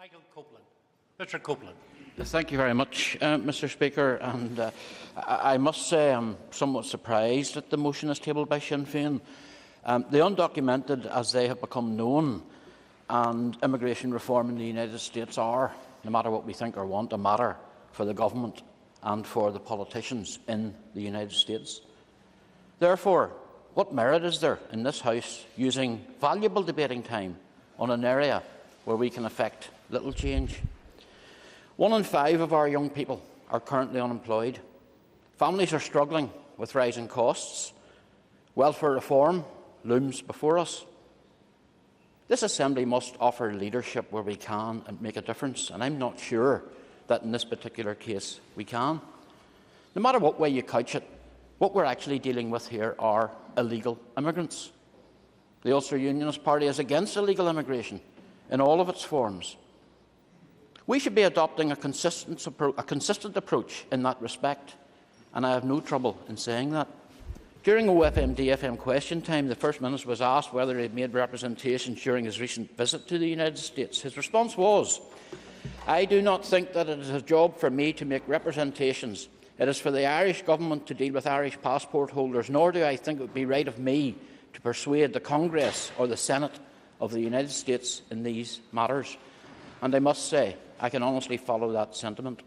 Michael Copeland. Mr. Copeland. Thank you very much, Mr. Speaker. And I must say I'm somewhat surprised that the motion is tabled by Sinn Féin. The undocumented, as they have become known, and immigration reform in the United States are, no matter what we think or want, a matter for the government and for the politicians in the United States. Therefore, what merit is there in this House using valuable debating time on an area where we can effect little change? 1 in 5 of our young people are currently unemployed. Families are struggling with rising costs. Welfare reform looms before us. This Assembly must offer leadership where we can and make a difference, and I'm not sure that in this particular case we can. No matter what way you couch it, what we're actually dealing with here are illegal immigrants. The Ulster Unionist Party is against illegal immigration in all of its forms. We should be adopting a consistent approach in that respect, and I have no trouble in saying that. During OFM-DFM question time, the First Minister was asked whether he had made representations during his recent visit to the United States. His response was, "I do not think that it is a job for me to make representations. It is for the Irish Government to deal with Irish passport holders, nor do I think it would be right of me to persuade the Congress or the Senate of the United States in these matters." And I must say, I can honestly follow that sentiment.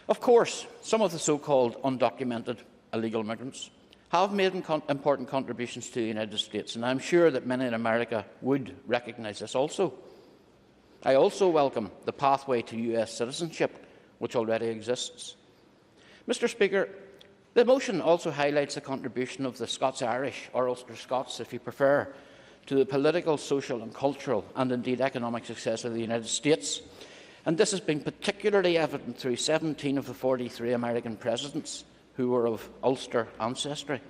Of course, some of the so-called undocumented illegal immigrants have made important contributions to the United States, and I am sure that many in America would recognise this also. I also welcome the pathway to US citizenship, which already exists. Mr. Speaker, the motion also highlights the contribution of the Scots-Irish, or Ulster Scots if you prefer, to the political, social and cultural and indeed economic success of the United States. And this has been particularly evident through 17 of the 43 American presidents who were of Ulster ancestry,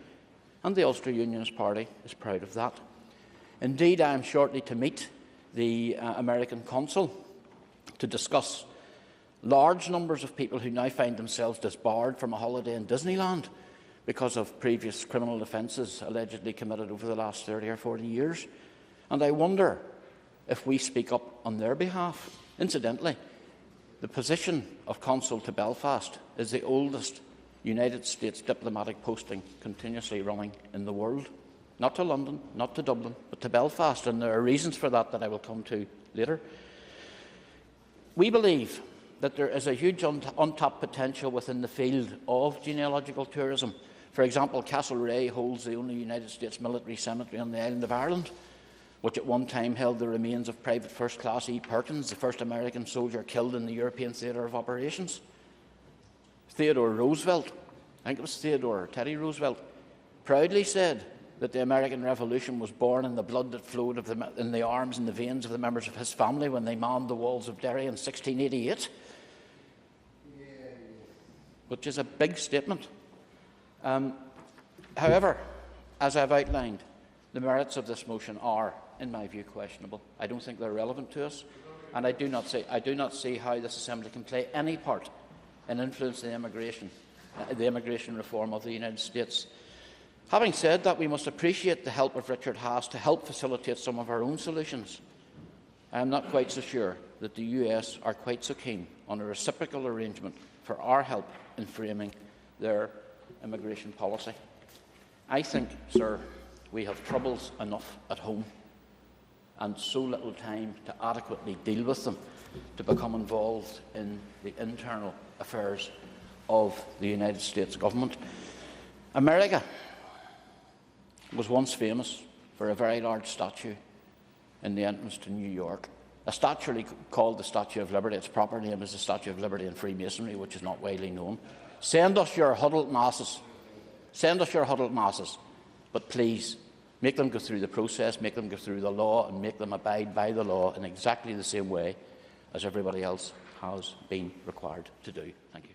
and the Ulster Unionist Party is proud of that. Indeed, I am shortly to meet the American consul to discuss large numbers of people who now find themselves disbarred from a holiday in Disneyland because of previous criminal offences allegedly committed over the last 30 or 40 years. And I wonder if we speak up on their behalf. Incidentally, the position of consul to Belfast is the oldest United States diplomatic posting continuously running in the world. Not to London, not to Dublin, but to Belfast, and there are reasons for that that I will come to later. We believe that there is a huge untapped potential within the field of genealogical tourism. For example, Castlereagh holds the only United States military cemetery on the island of Ireland, which at one time held the remains of Private First Class E. Perkins, the first American soldier killed in the European theatre of operations. Theodore Roosevelt, I think it was Theodore or Teddy Roosevelt, proudly said that the American Revolution was born in the blood that flowed in the arms and the veins of the members of his family when they manned the walls of Derry in 1688, which is a big statement. However, as I have outlined, the merits of this motion are, in my view, questionable. I don't think they're relevant to us, and I do not see how this Assembly can play any part in influencing the immigration reform of the United States. Having said that, we must appreciate the help of Richard Haas to help facilitate some of our own solutions. I am not quite so sure that the US are quite so keen on a reciprocal arrangement for our help in framing their immigration policy. I think, sir, we have troubles enough at home and so little time to adequately deal with them to become involved in the internal affairs of the United States government. America was once famous for a very large statue in the entrance to New York, a statue called the Statue of Liberty. Its proper name is the Statue of Liberty and Freemasonry, which is not widely known. Send us your huddled masses. Send us your huddled masses. But please, make them go through the process, make them go through the law, and make them abide by the law in exactly the same way as everybody else has been required to do. Thank you.